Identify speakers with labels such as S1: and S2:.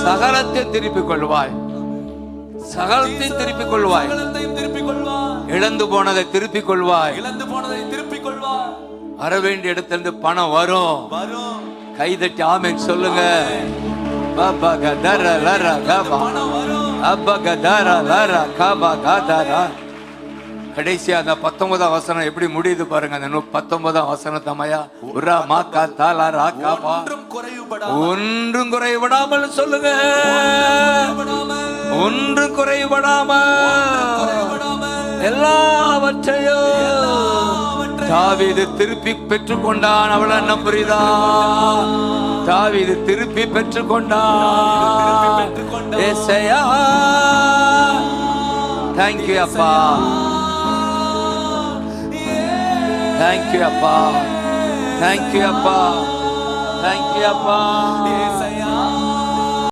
S1: சகலத்தை திருப்பிக் கொள்வாய், சகலத்தை திருப்பிக் கொள்வாய், இழந்து போனதை திருப்பிக் கொள்வாய், வர வேண்டிய இடத்திலிருந்து பணம் வரும். கைதட்டி ஆமென் சொல்லுங்க. கடைசியா அந்த 19ஆம் வசனம் எப்படி முடியுது பாருங்க. அந்த 19ஆம் வசனம் தமையா ஒன்றும் குறைவிடாமல் சொல்லுங்க, ஒன்றும் குறைவிடாமல் எல்லாவற்றையும் தாவீது திருப்பி பெற்றுக் கொண்டான். அவளை என்ன புரியுதா? தாவீது திருப்பி பெற்றுக் கொண்டான். ஏசையா தேங்க்யூ அப்பா, தேங்க்யூ அப்பா, தேங்க்யூ அப்பா, தேங்க்யூ அப்பா.